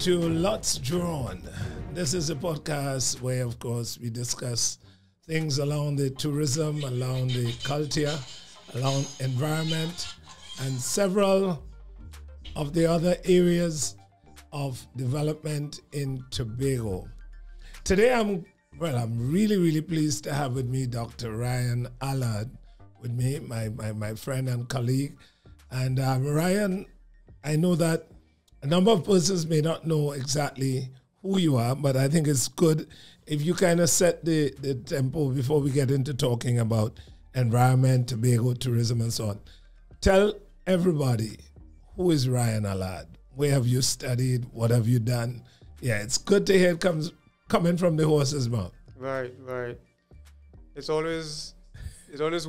to Lots Drawn. This is a podcast where, of course, we discuss things around the tourism, around the culture, around environment, and several of the other areas of development in Tobago. Today, I'm really pleased to have with me Dr. Ryan Allard with me, my friend and colleague. And Ryan, I know that a number of persons may not know exactly who you are, but I think it's good if you kind of set the tempo before we get into talking about environment, Tobago, tourism, and so on. Tell everybody, who is Ryan Allard? Where have you studied? What have you done? Yeah, it's good to hear it coming from the horse's mouth. Right. It's always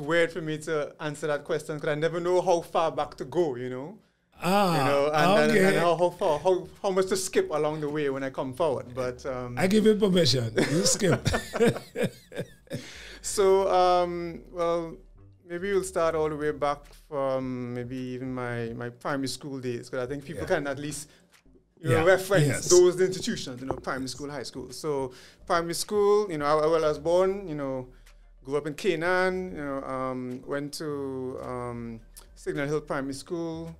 weird for me to answer that question because I never know how far back to go, you know. And how much to skip along the way when I come forward. But I give you permission. You skip. So, well, maybe we'll start all the way back from maybe even my primary school days, because I think people can at least reference those institutions, primary school, high school. So primary school, I was born, grew up in Canaan, went to Signal Hill Primary School.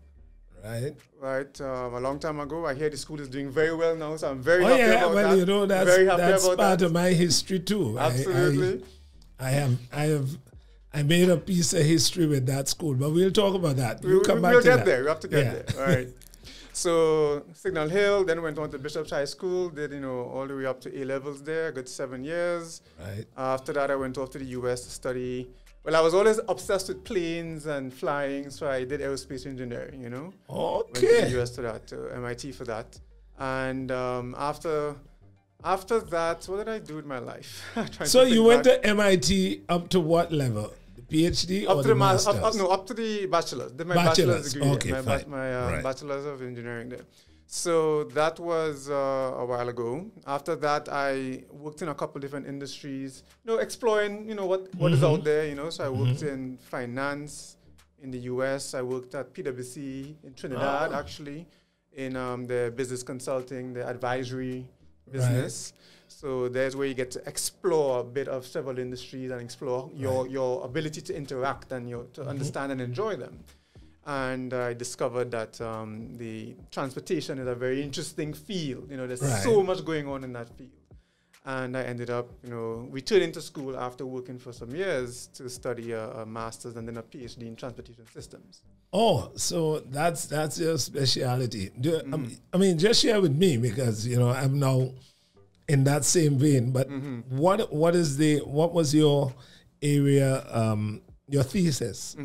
Right. A long time ago. I hear the school is doing very well now, so I'm very happy about that. That's part of my history too. Absolutely. I made a piece of history with that school, but we'll talk about that. We'll get there. We have to get there. All right. So Signal Hill, then went on to Bishop's High School, did, all the way up to A-levels there, good 7 years. Right. After that, I went off to the U.S. to study. Well, I was always obsessed with planes and flying, so I did aerospace engineering, Okay. Went to the U.S. to MIT for that. And after that, what did I do with my life? So you went to MIT up to what level? PhD up or to the master's? Up to the bachelor's. Did my bachelor's degree. Okay, my bachelor's of engineering there. So that was a while ago. After that, I worked in a couple different industries, exploring, what is out there, So I worked in finance in the US. I worked at PwC in Trinidad, actually, in the business consulting, the advisory business. Right. So there's where you get to explore a bit of several industries and explore your ability to interact and to understand and enjoy them. And I discovered that the transportation is a very interesting field. There's so much going on in that field. And I ended up, returning to school after working for some years to study a master's and then a PhD in transportation systems. Oh, so that's your specialty. Just share with me, because, I'm now in that same vein, but what was your area, your thesis?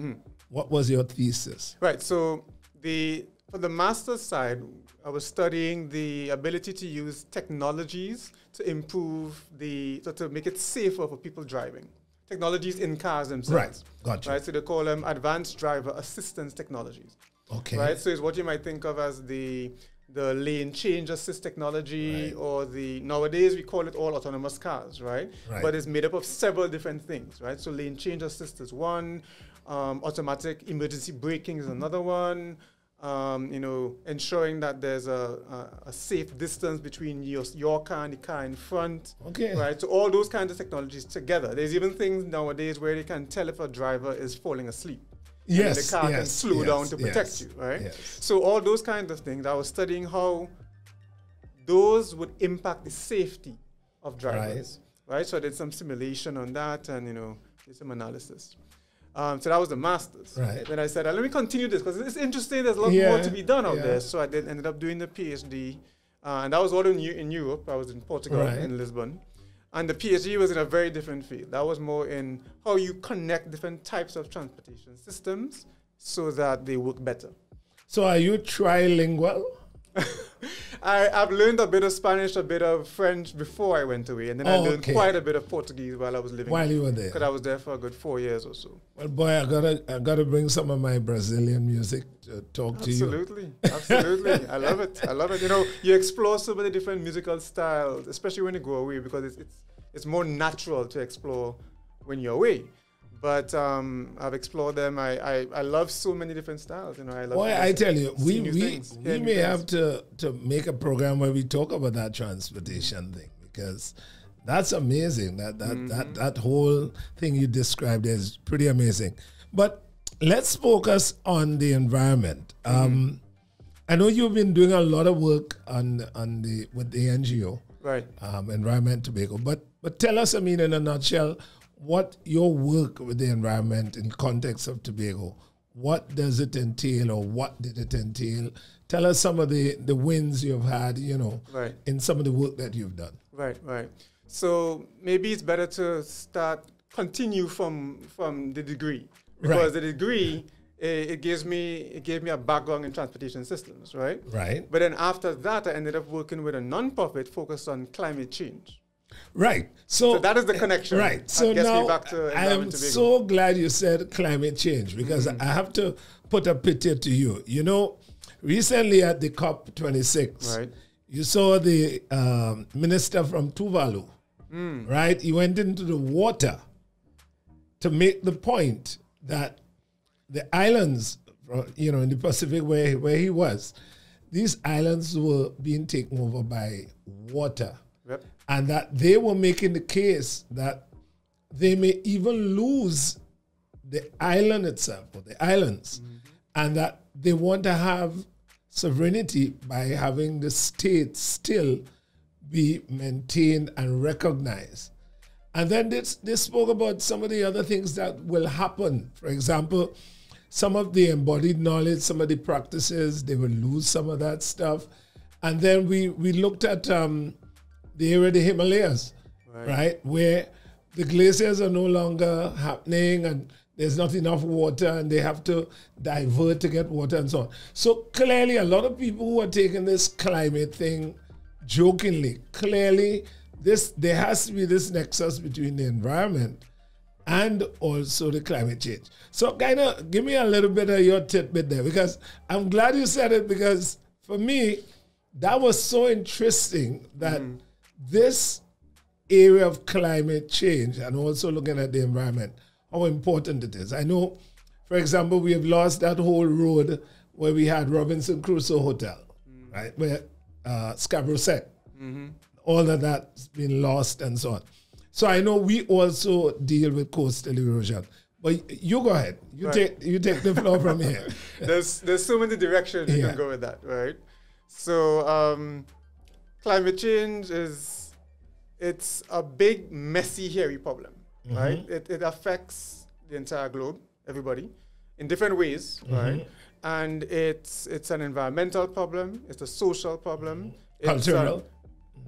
What was your thesis? Right, so for the master's side, I was studying the ability to use technologies to improve to make it safer for people driving. Technologies in cars themselves. Right, gotcha. Right, so they call them advanced driver assistance technologies. Okay. Right, so it's what you might think of as the lane change assist technology, or nowadays we call it all autonomous cars, right? But it's made up of several different things, right? So lane change assist is one, automatic emergency braking is another one, ensuring that there's a safe distance between your car and the car in front, right? So all those kinds of technologies together. There's even things nowadays where they can tell if a driver is falling asleep. And the car can slow down to protect you, right? Yes. So all those kinds of things, I was studying how those would impact the safety of drivers, right? So I did some simulation on that and, did some analysis. So that was the master's. Right. Then I said, let me continue this because it's interesting. There's a lot more to be done out there. So I ended up doing the PhD. And that was all in Europe. I was in Portugal, in Lisbon. And the PhD was in a very different field. That was more in how you connect different types of transportation systems so that they work better. So are you trilingual? I've learned a bit of Spanish, a bit of French before I went away. And then I learned quite a bit of Portuguese while I was living While you were there? Because I was there for a good 4 years or so. Well, boy, I gotta bring some of my Brazilian music to talk to you. Absolutely. I love it. You explore so many different musical styles, especially when you go away, because it's more natural to explore when you're away. But I've explored them. I love so many different styles. You know, I love. Boy, I tell you, we may have to make a program where we talk about that transportation thing, because that's amazing. That whole thing you described is pretty amazing. But let's focus on the environment. I know you've been doing a lot of work with the NGO, right? Environment Tobago. But tell us, I mean, in a nutshell, what your work with the environment in context of Tobago, what does it entail, or what did it entail? Tell us some of the wins you've had, you know, right, in some of the work that you've done. Right. So maybe it's better to continue from the degree, because the degree, it gave me a background in transportation systems, right? Right. But then after that, I ended up working with a non-profit focused on climate change. Right. So that is the connection. Right. So now I am so glad you said climate change, because I have to put a picture to you. You know, recently at the COP26, right, you saw the minister from Tuvalu, right? He went into the water to make the point that the islands, you know, in the Pacific where he was, these islands were being taken over by water. Yep. And that they were making the case that they may even lose the island itself, or the islands, and that they want to have sovereignty by having the state still be maintained and recognized. And then they spoke about some of the other things that will happen. For example, some of the embodied knowledge, some of the practices, they will lose some of that stuff. And then we looked at the area of the Himalayas, right, where the glaciers are no longer happening and there's not enough water and they have to divert to get water and so on. So clearly a lot of people who are taking this climate thing jokingly, clearly there has to be this nexus between the environment and also the climate change. So kind of give me a little bit of your tidbit there, because I'm glad you said it, because for me, that was so interesting that this area of climate change and also looking at the environment, how important it is. I know, for example, we have lost that whole road where we had Robinson Crusoe Hotel, right, where Scarborough Sec, all of that's been lost and so on. So I know we also deal with coastal erosion. But you go ahead. You take the floor from here. There's so many directions you can go with that, right? So climate change it's a big, messy, hairy problem, right? It affects the entire globe, everybody, in different ways, right? And it's an environmental problem. It's a social problem. Cultural.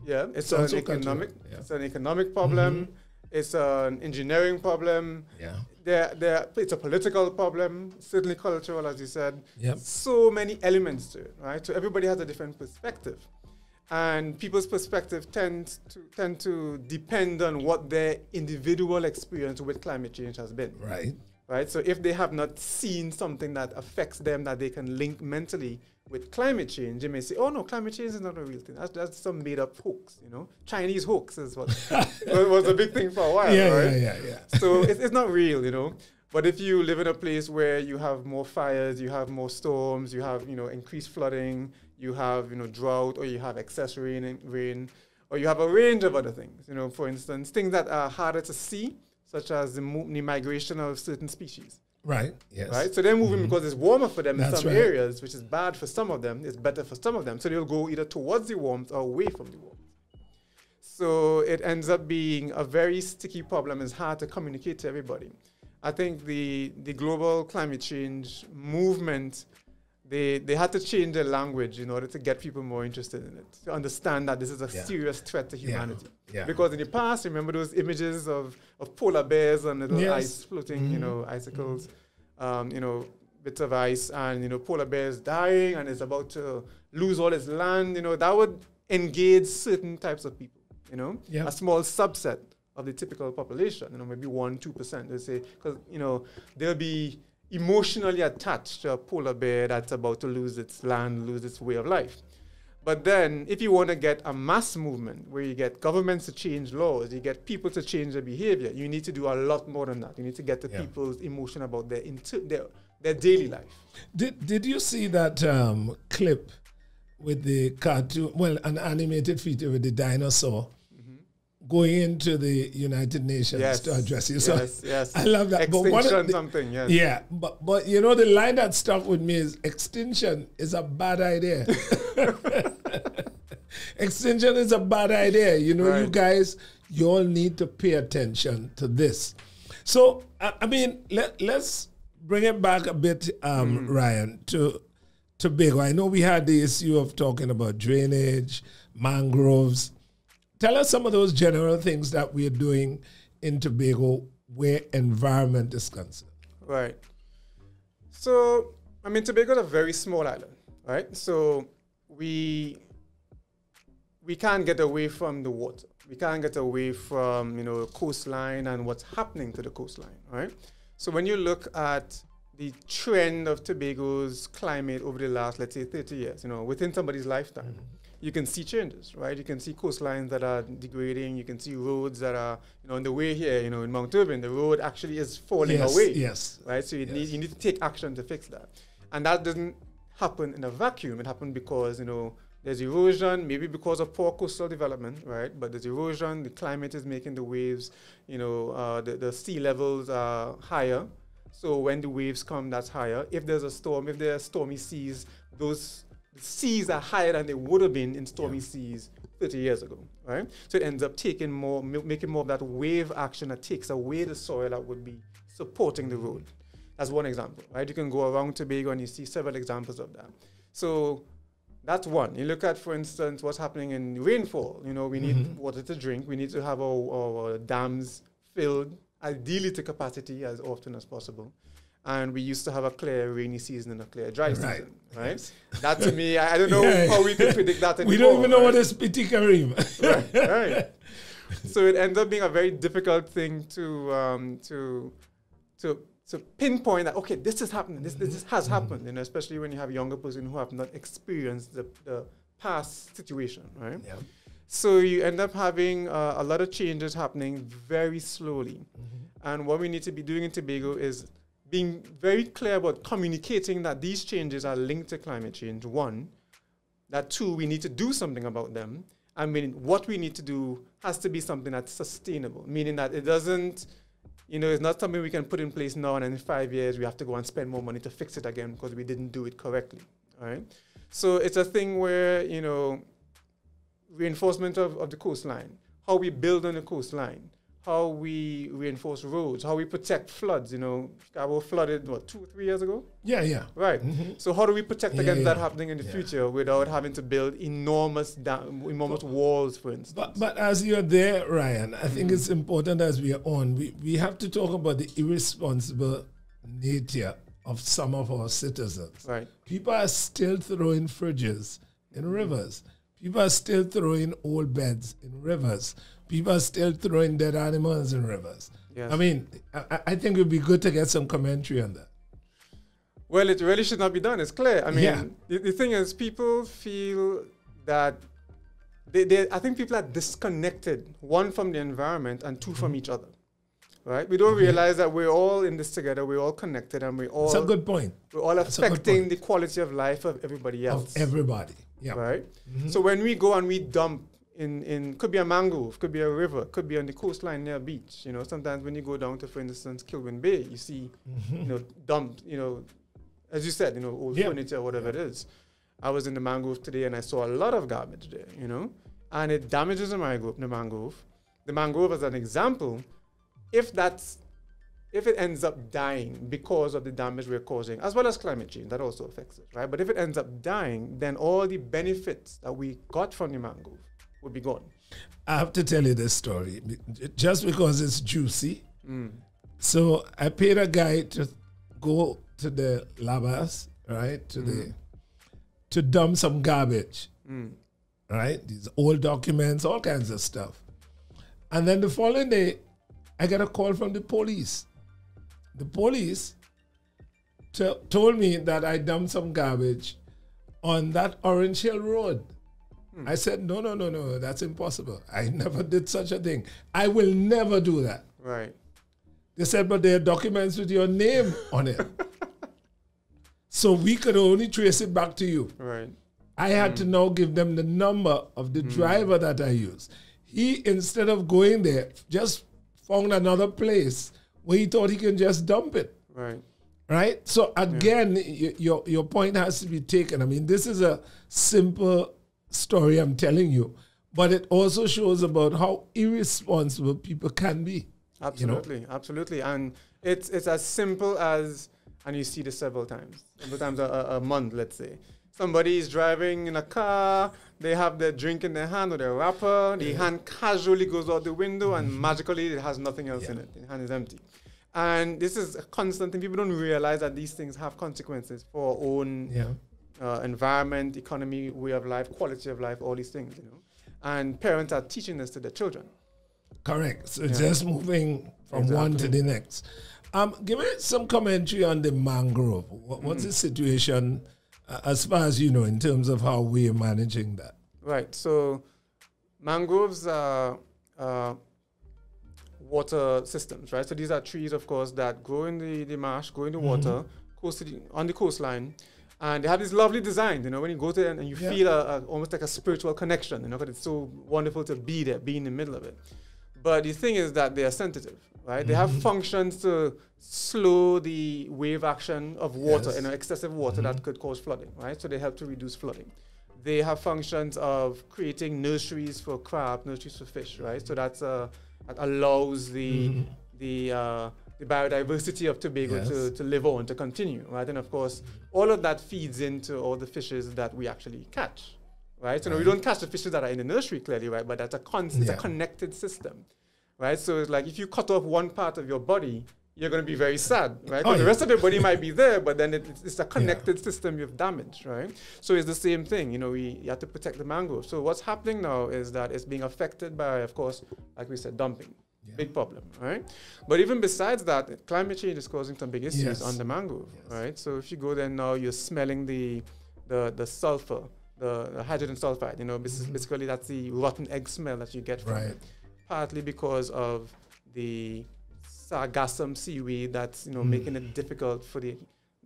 It's an economic. It's an economic problem. It's an engineering problem. It's a political problem. Certainly cultural, as you said. So many elements to it, right? So everybody has a different perspective, and people's perspective tend to depend on what their individual experience with climate change has been. Right. So if they have not seen something that affects them that they can link mentally with climate change, they may say, "Oh no, climate change is not a real thing. That's some made-up hoax." You know, Chinese hoax is what was a big thing for a while, right? So it's not real, you know. But if you live in a place where you have more fires, you have more storms, you have increased flooding, you have drought, or you have excess rain, or you have a range of other things. For instance, things that are harder to see, such as the migration of certain species. Right. Yes. Right. So they're moving because it's warmer for them in some areas, which is bad for some of them. It's better for some of them. So they'll go either towards the warmth or away from the warmth. So it ends up being a very sticky problem. It's hard to communicate to everybody. I think the global climate change movement, they had to change their language in order to get people more interested in it, to understand that this is a serious threat to humanity. Because in the past, remember those images of polar bears on little ice floating, icicles, bits of ice, and polar bears dying, and it's about to lose all its land. That would engage certain types of people. A small subset of the typical population. Maybe 1-2%. They say, because they'll be emotionally attached to a polar bear that's about to lose its land, lose its way of life. But then if you want to get a mass movement where you get governments to change laws, you get people to change their behavior, you need to do a lot more than that. You need to get the people's emotion about their daily life. Did you see that clip with the cartoon, well, an animated feature with the dinosaur going into the United Nations to address you? Yes. I love that. Extinction something, yes. Yeah, but you know, the line that stuck with me is extinction is a bad idea. Extinction is a bad idea. You know, you guys, you all need to pay attention to this. So, I mean, let's bring it back a bit, Ryan, to Tobago. I know we had the issue of talking about drainage, mangroves. Tell us some of those general things that we're doing in Tobago where environment is concerned. Right. So, I mean, Tobago is a very small island, right? So we can't get away from the water. We can't get away from, you know, the coastline and what's happening to the coastline, right? So when you look at the trend of Tobago's climate over the last, let's say, 30 years, you know, within somebody's lifetime, you can see changes, right? You can see coastlines that are degrading. You can see roads that are, you know, on the way here, you know, in Mount Irving, the road actually is falling away. Yes. Right? So you need to take action to fix that. And that doesn't happen in a vacuum. It happens because, you know, there's erosion, maybe because of poor coastal development, right? But there's erosion, the climate is making the waves, you know, the sea levels are higher. So when the waves come, that's higher. If there's a storm, if there are stormy seas, those seas are higher than they would have been in stormy seas 30 years ago, right? So it ends up taking more, making more of that wave action that takes away the soil that would be supporting the road. That's one example, right? You can go around Tobago and you see several examples of that. So that's one. You look at, for instance, what's happening in rainfall. You know, we need water to drink. We need to have our dams filled, ideally to capacity as often as possible. And we used to have a clear rainy season and a clear dry season, right? Yes. That to me, I don't know how we can predict that anymore. We don't even know what is Piti Karim. right. So it ends up being a very difficult thing to pinpoint that, okay, this is happening, this has happened, you know, especially when you have younger person who have not experienced the past situation, right? Yeah. So you end up having a lot of changes happening very slowly. And what we need to be doing in Tobago is being very clear about communicating that these changes are linked to climate change, one. That two, we need to do something about them. I mean, what we need to do has to be something that's sustainable, meaning that it doesn't, you know, it's not something we can put in place now and in 5 years we have to go and spend more money to fix it again because we didn't do it correctly, all right? So it's a thing where, you know, reinforcement of the coastline, how we build on the coastline, how we reinforce roads, how we protect floods. You know, Chicago flooded, what, 2 or 3 years ago? Yeah. Right. So how do we protect against that happening in the future without having to build enormous walls, for instance? But as you're there, Ryan, I think it's important as we are on, we have to talk about the irresponsible nature of some of our citizens. Right. People are still throwing fridges in rivers. People are still throwing old beds in rivers. People are still throwing dead animals in rivers. Yes. I mean, I think it would be good to get some commentary on that. Well, it really should not be done. It's clear. I mean, the thing is, people feel that I think people are disconnected, one from the environment and two from each other. Right? We don't realize that we're all in this together. We're all connected, and we're all. That's a good point. We're all affecting the quality of life of everybody else. Of everybody. Yeah. Right. So when we go and we dump in could be a mangrove, could be a river, could be on the coastline near a beach. You know, sometimes when you go down to, for instance, Kilwin Bay, you see, you know, dumped, you know, as you said, you know, old furniture or whatever it is. I was in the mangrove today and I saw a lot of garbage there, you know, and it damages the mangrove. The mangrove, as an example, if it ends up dying because of the damage we're causing, as well as climate change, that also affects it, right? But if it ends up dying, then all the benefits that we got from the mangrove would be gone. I have to tell you this story, just because it's juicy. So I paid a guy to go to the labas, right, to dump some garbage, right? These old documents, all kinds of stuff. And then the following day, I got a call from the police. The police told me that I dumped some garbage on that Orange Hill Road. I said, no, that's impossible. I never did such a thing. I will never do that. Right. They said, but there are documents with your name on it. So we could only trace it back to you. Right. I had to now give them the number of the driver that I used. He, instead of going there, just found another place where he thought he can just dump it. Right. Right? So again, your point has to be taken. I mean, this is a simple story I'm telling you, but it also shows about how irresponsible people can be. Absolutely, you know? Absolutely. And it's as simple as, and you see this several times a month, let's say. Somebody is driving in a car, they have their drink in their hand or their wrapper, the hand casually goes out the window and magically it has nothing else in it. The hand is empty. And this is a constant thing. People don't realize that these things have consequences for our own environment, economy, way of life, quality of life, all these things, you know. And parents are teaching this to their children. Correct. So just moving from one to the next. Give me some commentary on the mangrove. What's the situation as far as you know in terms of how we are managing that? Right. So mangroves are water systems, right? So these are trees, of course, that grow in the marsh, grow in the water, on the coastline. And they have this lovely design, you know, when you go there and you feel almost like a spiritual connection, you know, because it's so wonderful to be there, be in the middle of it. But the thing is that they are sensitive, right? They have functions to slow the wave action of water, you know, excessive water that could cause flooding, right? So they help to reduce flooding. They have functions of creating nurseries for crab, nurseries for fish, right? So that allows the biodiversity of Tobago to live on, to continue, right? And of course, all of that feeds into all the fishes that we actually catch, right? So we don't catch the fishes that are in the nursery, clearly, right? But that's it's a connected system, right? So it's like if you cut off one part of your body, you're going to be very sad, right? Because the rest of your body might be there, but then it's a connected system you've damaged, right? So it's the same thing, you know, you have to protect the mangrove. So what's happening now is that it's being affected by, of course, like we said, dumping. Big problem, right? But even besides that, climate change is causing some big issues on the mangrove, right? So if you go there now, you're smelling the sulfur, the hydrogen sulfide, you know, basically that's the rotten egg smell that you get from it. Partly because of the sargassum seaweed that's, you know, making it difficult for the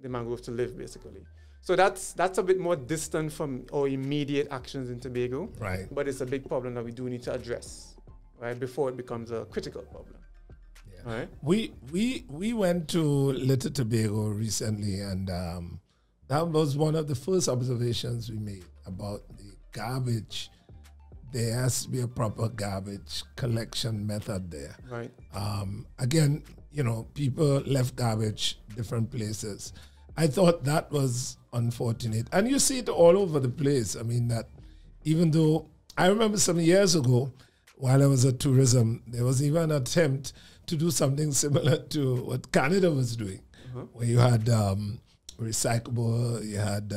mangrove to live, basically. So that's a bit more distant from our immediate actions in Tobago, right? But it's a big problem that we do need to address, right, before it becomes a critical problem. Yeah. Right? We went to Little Tobago recently, and that was one of the first observations we made about the garbage. There has to be a proper garbage collection method there. Right. Again, you know, people left garbage different places. I thought that was unfortunate. And you see it all over the place. I mean, that even though I remember some years ago, while I was at tourism, there was even an attempt to do something similar to what Canada was doing, where you had recyclable, you had,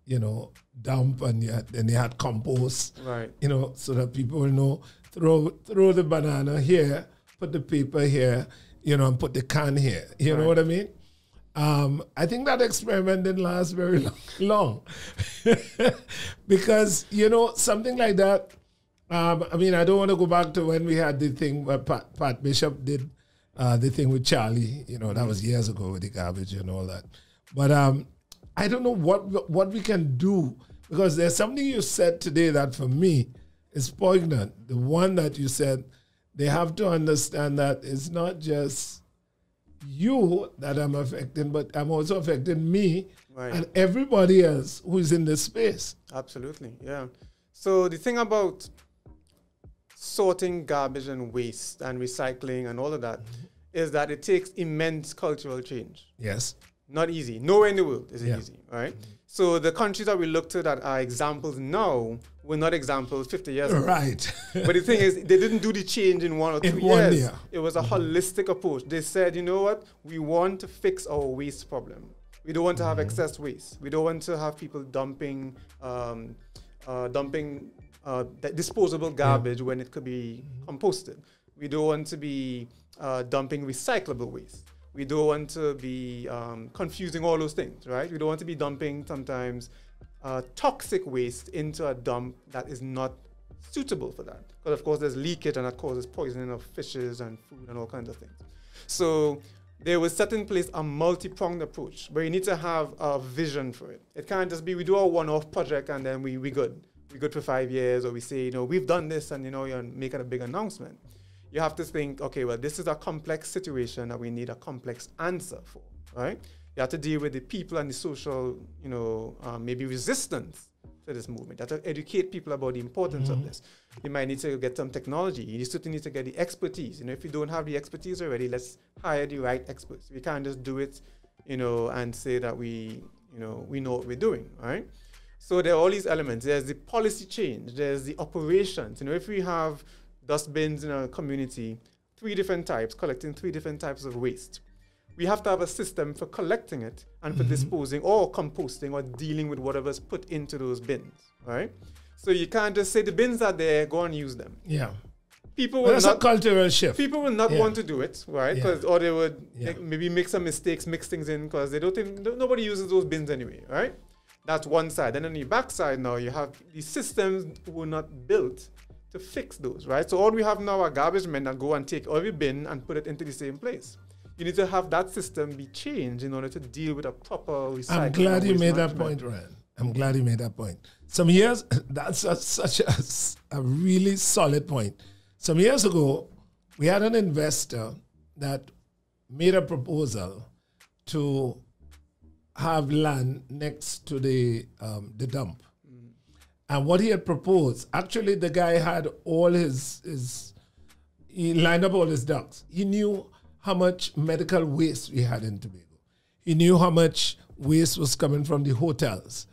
you know, dump, and then you had compost, right? You know, so that people will know, throw the banana here, put the paper here, you know, and put the can here. You know what I mean? I think that experiment didn't last very long. Because, you know, something like that, I mean, I don't want to go back to when we had the thing where Pat Bishop did the thing with Charlie. You know, that was years ago with the garbage and all that. But I don't know what we can do, because there's something you said today that for me is poignant. The one that you said, they have to understand that it's not just you that I'm affecting, but I'm also affecting me and everybody else who's in this space. Absolutely, yeah. So the thing about sorting garbage and waste and recycling and all of that is that it takes immense cultural change. Yes. Not easy. Nowhere in the world is it easy, right? So the countries that we look to that are examples now were not examples 50 years ago. Right. But the thing is, they didn't do the change in 1 or 2 years. It was a holistic approach. They said, you know what? We want to fix our waste problem. We don't want to have excess waste. We don't want to have people dumping disposable garbage when it could be composted. We don't want to be dumping recyclable waste. We don't want to be confusing all those things, right? We don't want to be dumping sometimes toxic waste into a dump that is not suitable for that. Because of course there's leakage, and that causes poisoning of fishes and food and all kinds of things. So they was set in place a multi-pronged approach where you need to have a vision for it. It can't just be we do a one-off project and then we good. We're good for 5 years, or we say, we've done this, and you're making a big announcement. You have to think, okay, well, this is a complex situation that we need a complex answer for, right? You have to deal with the people and the social, maybe resistance to this movement. You have to educate people about the importance of this. You might need to get some technology. You certainly need to get the expertise. If you don't have the expertise already, let's hire the right experts. We can't just do it, and say that we know what we're doing, right? So there are all these elements. There's the policy change. There's the operations. If we have dustbins in a community, 3 different types, collecting 3 different types of waste, we have to have a system for collecting it and for disposing or composting or dealing with whatever's put into those bins, right? So you can't just say the bins are there, go and use them. Yeah. People will that's a cultural shift. People will not want to do it, right? Or they would maybe make some mistakes, mix things in, because they don't think nobody uses those bins anyway, right? That's one side. And on the back side now, you have these systems were not built to fix those, right? So all we have now are garbage men that go and take every bin and put it into the same place. You need to have that system be changed in order to deal with a proper recycling. I'm glad you made that point, Ryan. I'm glad you made that point. Some years, that's such a really solid point. Some years ago, we had an investor that made a proposal to have land next to the dump. And what he had proposed, actually the guy had all he lined up all his ducks. He knew how much medical waste we had in Tobago. He knew how much waste was coming from the hotels.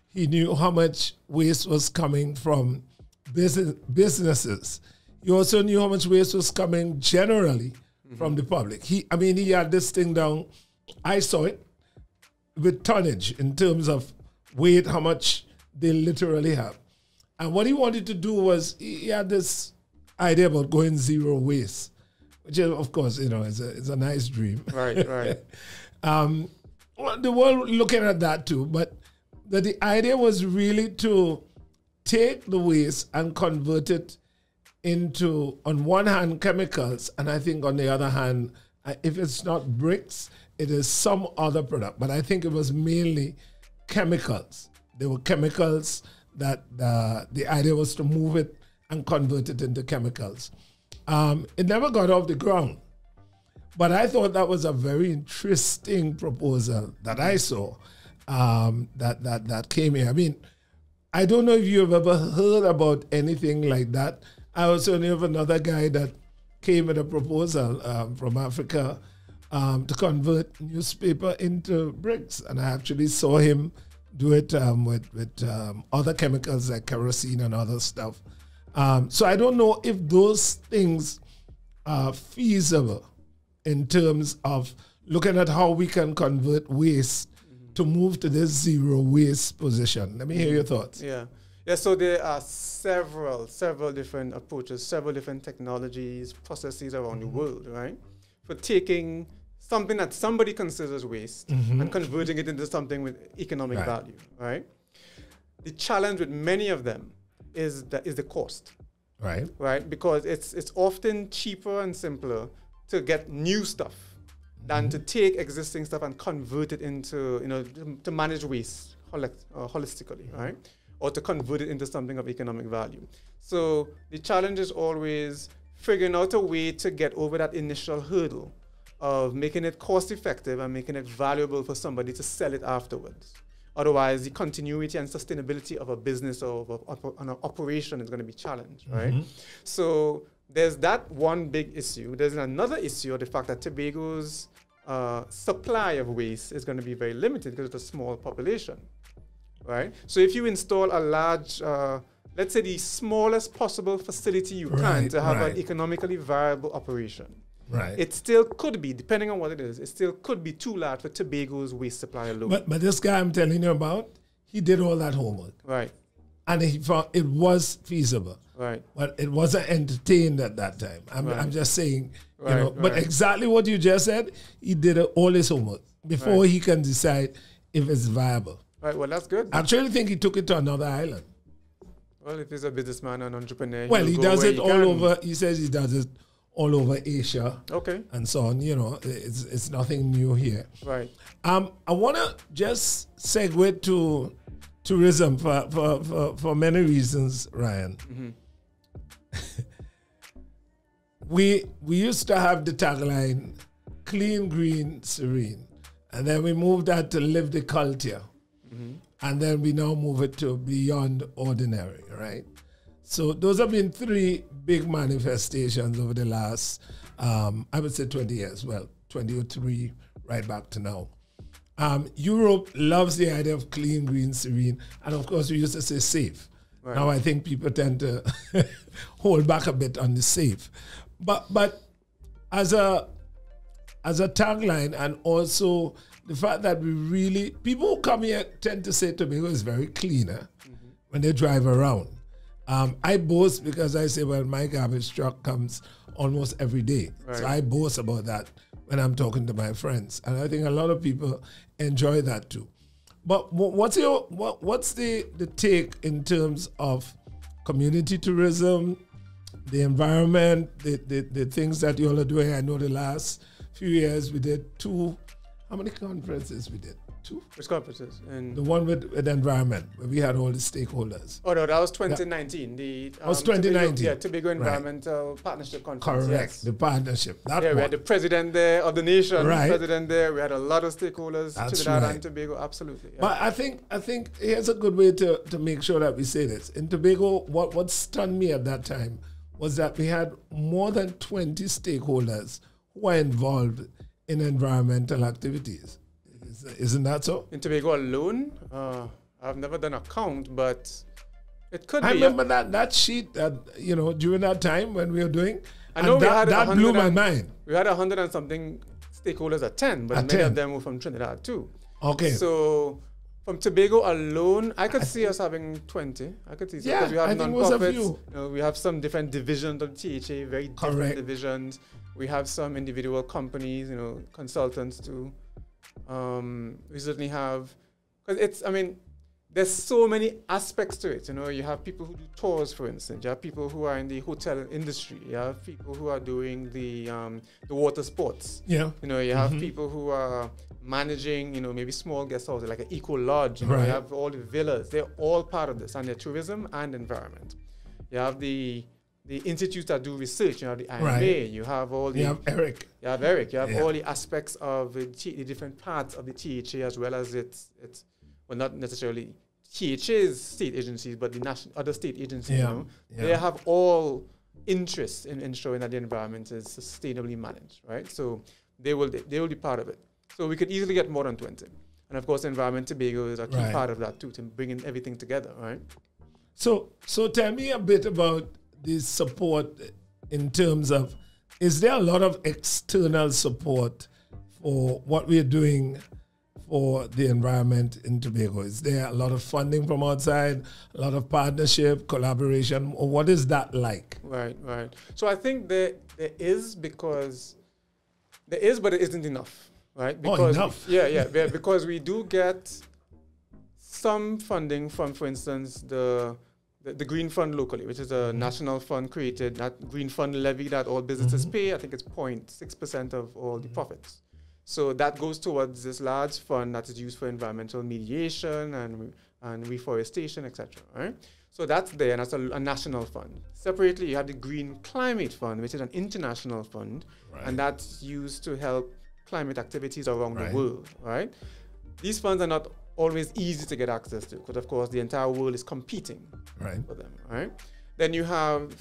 He knew how much waste was coming from businesses. He also knew how much waste was coming generally from the public. He had this thing down. I saw it with tonnage in terms of weight, how much they literally have. And what he wanted to do was, he had this idea about going zero waste, which is, of course, is a nice dream. Right, right. Well, the world looking at that too, but the idea was really to take the waste and convert it into, on one hand, chemicals, and I think on the other hand, if it's not bricks, it is some other product. But I think it was mainly chemicals. There were chemicals that the idea was to move it and convert it into chemicals. It never got off the ground. But I thought that was a very interesting proposal that I saw that came here. I mean, I don't know if you've ever heard about anything like that. I also knew of another guy that came with a proposal from Africa to convert newspaper into bricks. And I actually saw him do it with other chemicals like kerosene and other stuff. So I don't know if those things are feasible in terms of looking at how we can convert waste to move to this zero waste position. Let me hear your thoughts. Yeah, so there are several different approaches, several different technologies, processes around the world, right? For taking something that somebody considers waste and converting it into something with economic value, right? The challenge with many of them is the cost, right? Because it's often cheaper and simpler to get new stuff than to take existing stuff and convert it into, to manage waste holistically, right? Or to convert it into something of economic value. So the challenge is always figuring out a way to get over that initial hurdle of making it cost effective and making it valuable for somebody to sell it afterwards. Otherwise, the continuity and sustainability of a business or of an operation is going to be challenged, right? So there's that one big issue. There's another issue of the fact that Tobago's supply of waste is going to be very limited because it's a small population, right? So if you install a large, let's say the smallest possible facility you can to have an economically viable operation, it still could be, depending on what it is, it still could be too large for Tobago's waste supply alone. But this guy I'm telling you about, he did all that homework. Right. And he found it was feasible. Right. But it wasn't entertained at that time. I'm just saying, but exactly what you just said, he did all his homework before he can decide if it's viable. Right, well, that's good. I actually think he took it to another island. Well, if he's a businessman and entrepreneur, Well, he does it all can. over. He says he does it all over Asia. Okay. And so on. You know, it's nothing new here. Right. I want to just segue to tourism for many reasons, Ryan. Mm-hmm. We used to have the tagline, clean, green, serene. And then we moved that to live the culture. Mm-hmm. And then we now move it to beyond ordinary, right? So those have been three big manifestations over the last, I would say 20 years. Well, 20 or 3 right back to now. Europe loves the idea of clean, green, serene. And of course, we used to say safe. Right. Now I think people tend to hold back a bit on the safe. But as a tagline, and also the fact that we really, people who come here tend to say Tobago is very cleaner when they drive around. I boast because I say, well, my garbage truck comes almost every day. Right. So I boast about that when I'm talking to my friends. And I think a lot of people enjoy that too. But what's the take in terms of community tourism, the environment, the things that you all are doing? I know the last few years we did 2, how many conferences we did? 2? Which conferences? The one with the environment, where we had all the stakeholders. Oh no, that was 2019. That was 2019. Tobago Environmental Partnership Conference. Correct, yes. the partnership. We had the president there of the nation, right. President there. We had a lot of stakeholders, That's Trinidad right. and Tobago, absolutely. Yeah. But I think here's a good way to make sure that we say this. In Tobago, what stunned me at that time was that we had more than 20 stakeholders who are involved in environmental activities. Isn't that so? In Tobago alone, I've never done a count, but it could be. I remember that sheet that, during that time when we were doing, I know that blew my mind. We had 100 and something stakeholders attend, but many of them were from Trinidad too. Okay. So from Tobago alone, I could see us having 20. I could see, because we have non-profits. We have some different divisions of THA, very different divisions. We have some individual companies, consultants too. We certainly have, because there's so many aspects to it. You have people who do tours, for instance. You have people who are in the hotel industry. You have people who are doing the water sports. Yeah. You have people who are managing, maybe small guest houses, like an eco lodge. Right. You have all the villas. They're all part of this, and they're tourism and environment. You have the institutes that do research. You have the IMA. Right. You have all the... You have Eric. You have all the aspects of the different parts of the THA, as well as its well, not necessarily THA's state agencies, but the other state agencies. They have all interests in ensuring that the environment is sustainably managed, right? So they will be part of it. So we could easily get more than 20. And of course, Environment Tobago is a key part of that too, to bringing everything together, right? So tell me a bit about the support in terms of, is there a lot of external support for what we're doing for the environment in Tobago? Is there a lot of funding from outside, a lot of partnership, collaboration, or what is that like? Right. So I think there is, but it isn't enough, right? Because enough? Because we do get some funding from, for instance, the Green Fund locally, which is a national fund created, that Green Fund levy that all businesses pay. I think it's 0.6% of all the profits. So that goes towards this large fund that is used for environmental mediation and reforestation, etc. Right? So that's there, and that's a national fund. Separately, you have the Green Climate Fund, which is an international fund, and that's used to help climate activities around the world. Right? These funds are not always easy to get access to, because of course the entire world is competing for them, right? Then you have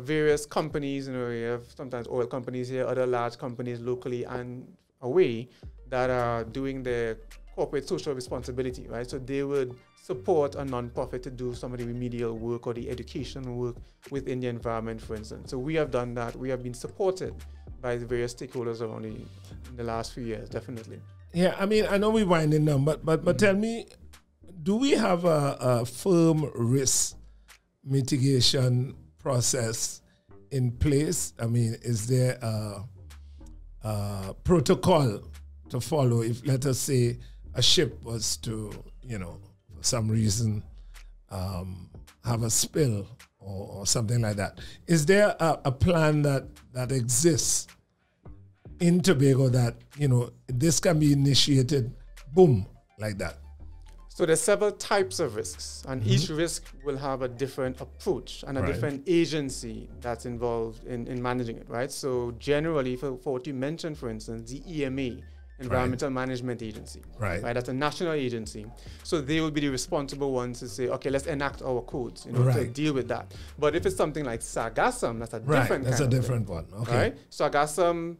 various companies, you have sometimes oil companies here, other large companies locally and away that are doing their corporate social responsibility, right? So they would support a non-profit to do some of the remedial work or the educational work within the environment, for instance. So we have done that. We have been supported by the various stakeholders around in the last few years, definitely. Yeah, I know we're winding down, but tell me, do we have a firm risk mitigation process in place? Is there a protocol to follow if, let us say, a ship was to for some reason, have a spill or something like that. Is there a plan that exists in Tobago that, this can be initiated, boom, like that? So there's several types of risks, and each risk will have a different approach and a different agency that's involved in managing it, right? So generally, for what you mentioned, for instance, the EMA, Environmental Management Agency, right? That's a national agency. So they will be the responsible ones to say, okay, let's enact our codes, to deal with that. But if it's something like sargassum, that's a different That's a different one, okay. Right? Sargassum,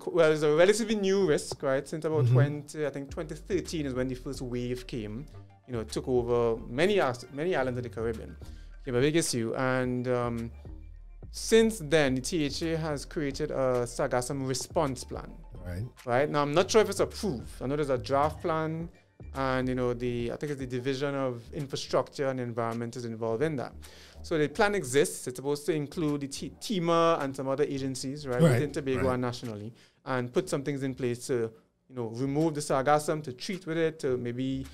well, it's a relatively new risk, right? Since about 2013 is when the first wave came, took over many islands of the Caribbean. Became a big issue. And since then, the THA has created a sargassum response plan. Right? Now, I'm not sure if it's approved. I know there's a draft plan, and, I think it's the Division of Infrastructure and Environment is involved in that. So the plan exists. It's supposed to include the TEMA and some other agencies, within Tobago and nationally, and put some things in place to, remove the sargassum, to treat with it, to maybe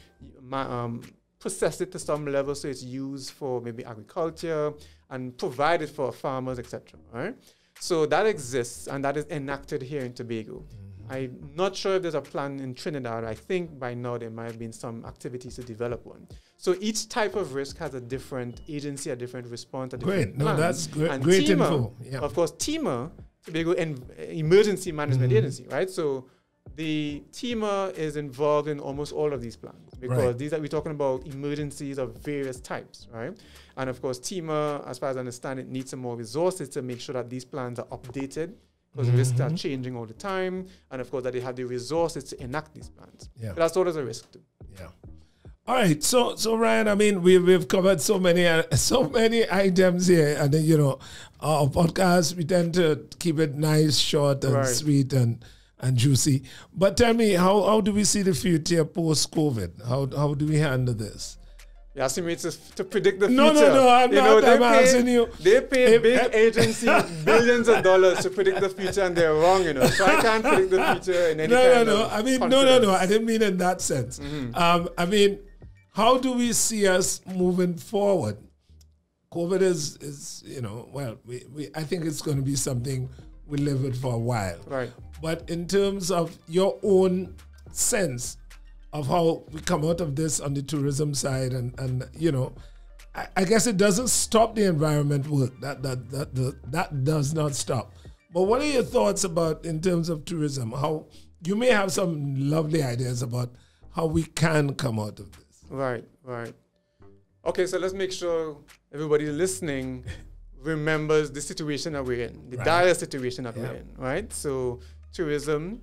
process it to some level so it's used for maybe agriculture and provide it for farmers, etc. Right? So that exists, and that is enacted here in Tobago. I'm not sure if there's a plan in Trinidad. I think by now there might have been some activities to develop one. So each type of risk has a different agency, a different response, a different plan. No, that's great. And great TEMA, info. Yeah. of course, TEMA, Tobago Emergency Management Agency, right? So the TEMA is involved in almost all of these plans, because we're talking about emergencies of various types, right? And of course, TEMA, as far as I understand it, needs some more resources to make sure that these plans are updated, because risks are changing all the time, and of course that they have the resources to enact these plans. Yeah. But that's always a risk too. Yeah. All right. So Ryan, I mean, we've covered so many items here, and our podcast, we tend to keep it nice, short, and sweet, and juicy. But tell me, how do we see the future post-COVID? How do we handle this? You asking me to predict the future? No, I'm not. I'm asking you. They pay big agencies billions of dollars to predict the future, and they're wrong, So I can't predict the future in any kind of I mean, confidence. no. I didn't mean in that sense. I mean, how do we see us moving forward? COVID is I think it's going to be something we live with for a while. Right. But in terms of your own sense of how we come out of this on the tourism side, and I guess it doesn't stop the environment work. That does not stop. But what are your thoughts about, in terms of tourism, how you may have some lovely ideas about how we can come out of this? Right. Okay, so let's make sure everybody listening remembers the situation that we're in, the dire situation that we're in, right? So tourism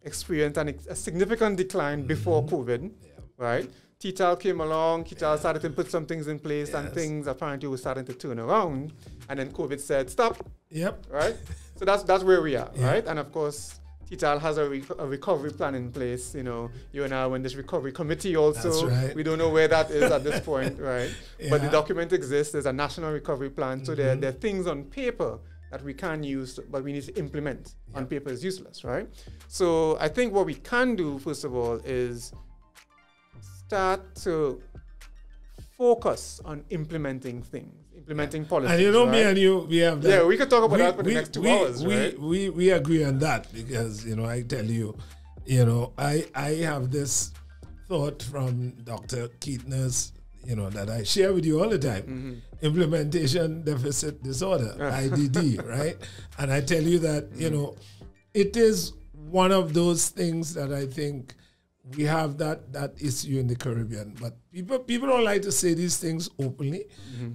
experienced a significant decline before COVID, right? TTAL came along, TTAL started to put some things in place, and things apparently were starting to turn around, and then COVID said, stop. Yep. Right? So that's where we are, right? And of course, TTAL has a recovery plan in place. You and I are in this recovery committee also. That's right. We don't know where that is at this point, right? But the document exists. There's a national recovery plan. So there are things on paper that we can use, but we need to implement. On paper is useless, right? So I think what we can do, first of all, is start to focus on implementing things, implementing policies. And me and you, we have that. Yeah, we could talk about that for the next 2 hours, right? We agree on that, because, I tell you, I have this thought from Dr. Keatner's, that I share with you all the time. Implementation Deficit Disorder, IDD, right? And I tell you that, it is one of those things that I think we have that issue in the Caribbean. But people don't like to say these things openly.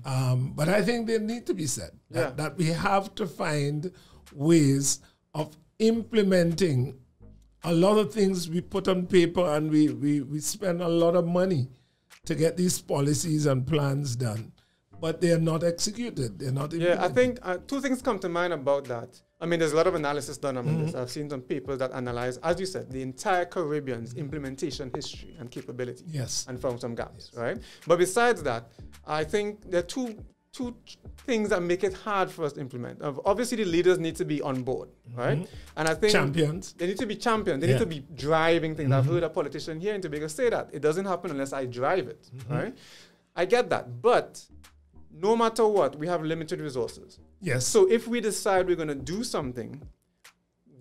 But I think they need to be said. That we have to find ways of implementing a lot of things we put on paper, and we spend a lot of money to get these policies and plans done, but they are not executed. They're not implemented. Yeah, I think two things come to mind about that. I mean, there's a lot of analysis done on this. I've seen some papers that analyze, as you said, the entire Caribbean's implementation history and capability. Yes. And found some gaps, right? But besides that, I think there are two things that make it hard for us to implement. Obviously, the leaders need to be on board, right? And I think champions. They need to be champions. They need to be driving things. I've heard a politician here in Tobago say that it doesn't happen unless I drive it, right? I get that, but no matter what, we have limited resources. Yes. So if we decide we're going to do something,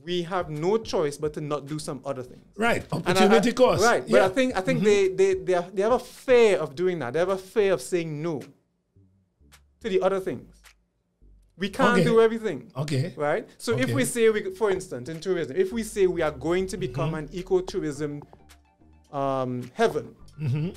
we have no choice but to not do some other things. Right. Opportunity cost. Right. But I think they have a fear of doing that. They have a fear of saying no to the other things. We can't do everything. Okay. Right? So if we say, for instance, in tourism, if we say we are going to become an ecotourism heaven,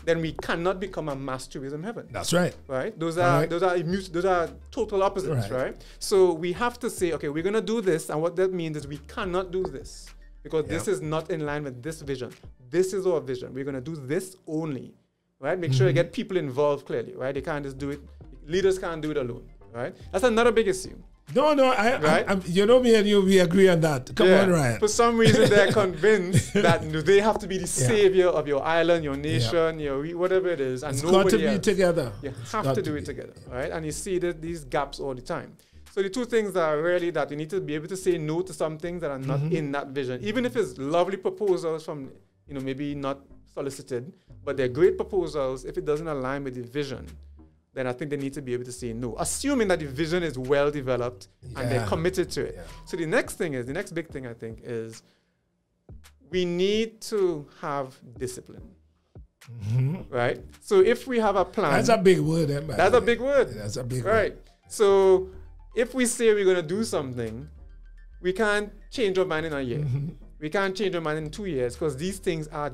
then we cannot become a mass tourism heaven. That's right. Right? Those are total opposites, right? So we have to say, okay, we're going to do this, and what that means is we cannot do this because this is not in line with this vision. This is our vision. We're going to do this only, right? Make sure you get people involved clearly, right? They can't just do it. Leaders can't do it alone, right? That's another big issue. No, I you know me and you, we agree on that. Come on, Ryan. For some reason, they're convinced that they have to be the savior of your island, your nation, your whatever it is, and it's nobody got to be else. together. You have to do it together, right? And you see these gaps all the time. So the two things are really that you need to be able to say no to some things that are not in that vision, even if it's lovely proposals from, maybe not solicited, but they're great proposals. If it doesn't align with the vision, then I think they need to be able to say no, assuming that the vision is well developed and they're committed to it. Yeah. So the next big thing I think is we need to have discipline, right? So if we have a plan. That's a big word. That's a big word. That's a big word. Right. So if we say we're going to do something, we can't change our mind in a year. We can't change our mind in 2 years because these things are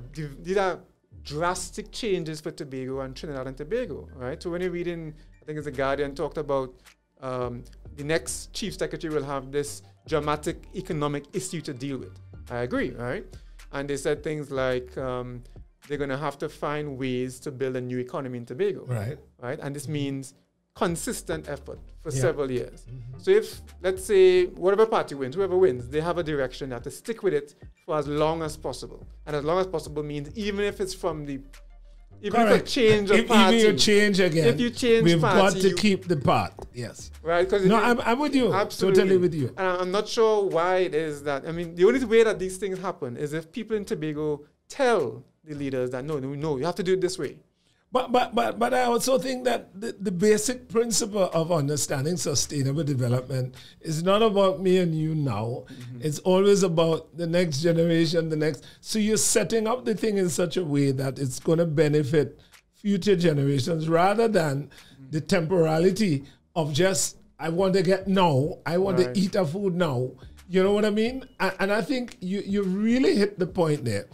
drastic changes for Tobago and Trinidad and Tobago, right? So when you're reading, I think it's The Guardian talked about the next chief secretary will have this dramatic economic issue to deal with. I agree, right? And they said things like they're going to have to find ways to build a new economy in Tobago, right? And this means consistent effort for several years. So if, let's say, whatever party wins, whoever wins, they have a direction, they have to stick with it for as long as possible. And as long as possible means even if it's from the, if you change a party. Even you change again, if you change we've party, got to keep the path. Yes. Right? No, I'm with you. Absolutely. Totally with you. And I'm not sure why it is that, the only way that these things happen is if people in Tobago tell the leaders that, no, you have to do it this way. But I also think that the basic principle of understanding sustainable development is not about me and you now. It's always about the next generation, So you're setting up the thing in such a way that it's going to benefit future generations rather than the temporality of just, I want to get now, I want to eat a food now. You know what I mean? And I think you really hit the point there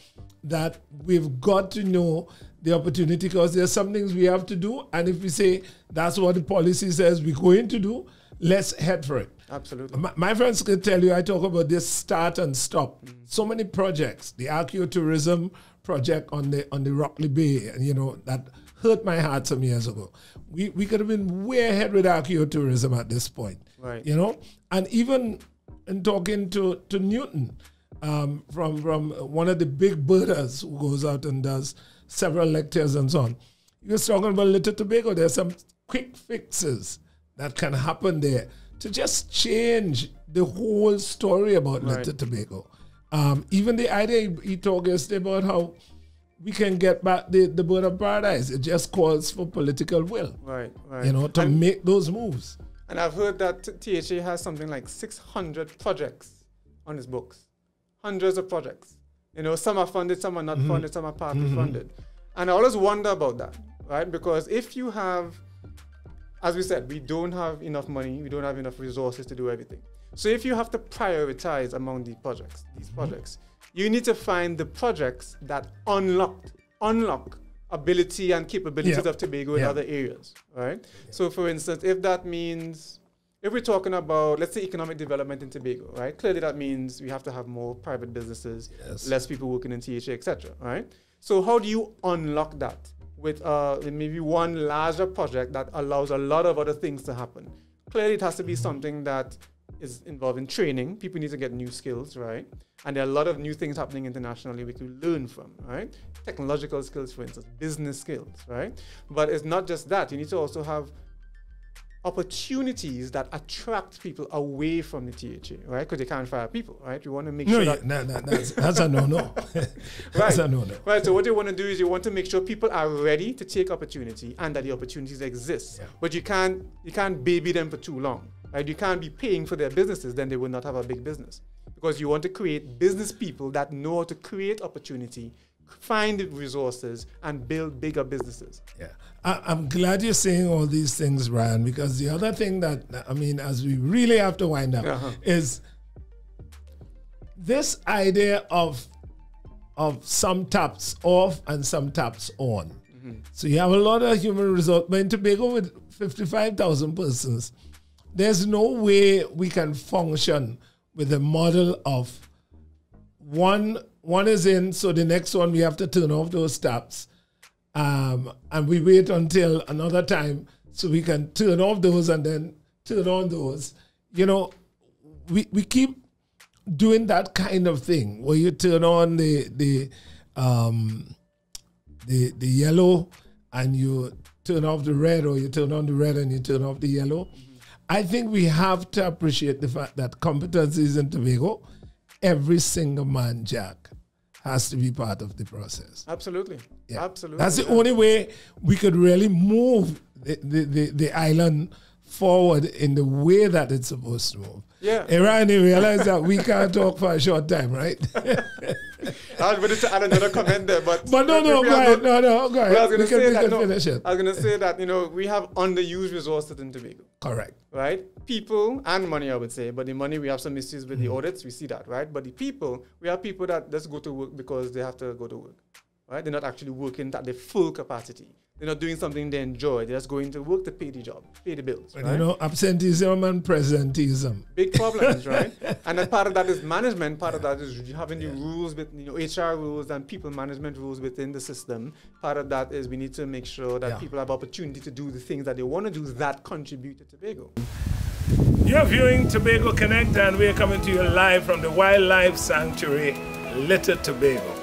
that we've got to know the opportunity because there's some things we have to do. And if we say that's what the policy says we're going to do, let's head for it. Absolutely. My friends can tell you, I talk about this start and stop. So many projects, the archaeotourism project on the Rockley Bay, that hurt my heart some years ago. We could have been way ahead with archaeotourism at this point. Right. And even in talking to Newton, from one of the big birders who goes out and does several lectures and so on. He was talking about Little Tobago. There's some quick fixes that can happen there to just change the whole story about Little Tobago. Even the idea he talked yesterday about how we can get back the bird of paradise. It just calls for political will. Right. To make those moves. And I've heard that THA has something like 600 projects on its books. Hundreds of projects. Some are funded, some are not funded, some are partly funded. And I always wonder about that, right? Because if you have, as we said, we don't have enough money, we don't have enough resources to do everything. So if you have to prioritize among these projects, you need to find the projects that unlock ability and capabilities of Tobago in other areas, right? So for instance, if that means, if we're talking about, let's say, economic development in Tobago, right? Clearly that means we have to have more private businesses, less people working in THA, etc., right? So how do you unlock that with maybe one larger project that allows a lot of other things to happen? Clearly it has to be something that is involving training. People need to get new skills, right? And there are a lot of new things happening internationally we could learn from, right? Technological skills, for instance, business skills, right? But it's not just that. You need to also have opportunities that attract people away from the THA, right? Because they can't fire people, right? You want to make sure that's a no-no. That's a no-no. Right, so what you want to do is you want to make sure people are ready to take opportunity and that the opportunities exist. Yeah. But you can't baby them for too long, right? You can't be paying for their businesses, then they will not have a big business. Because you want to create business people that know how to create opportunity, find the resources, and build bigger businesses. Yeah, I'm glad you're saying all these things, Ryan, because the other thing that, I mean, as we really have to wind up, is this idea of some taps off and some taps on. So you have a lot of human resource, but in Tobago with 55,000 persons, there's no way we can function with a model of one is in, so the next one we have to turn off those taps, and we wait until another time so we can turn off those and then turn on those. You know, we keep doing that kind of thing where you turn on the yellow and you turn off the red, or you turn on the red and you turn off the yellow. I think we have to appreciate the fact that competencies in Tobago, every single man jack has to be part of the process. Absolutely. Yeah. Absolutely. That's the only way we could really move the island forward in the way that it's supposed to move. Yeah. And Ryan, you realize that we can't talk for a short time, right? I was going to add another comment there, but no, go ahead. Go ahead. I was going to say that, finish it. I was going to say that, you know, we have underused resources in Tobago. Correct. Right? People and money, I would say, but the money, we have some issues with the audits, we see that, right? But the people, we have people that just go to work because they have to go to work, right? They're not actually working at their full capacity. They're not doing something they enjoy. They're just going to work to pay the job, pay the bills. Right? You know, absenteeism and presenteeism. Big problems, right? And then part of that is management. Part of that is having the rules with, you know, HR rules and people management rules within the system. Part of that is we need to make sure that people have opportunity to do the things that they want to do that contribute to Tobago. You're viewing Tobago Connect, and we're coming to you live from the Wildlife Sanctuary, Little Tobago.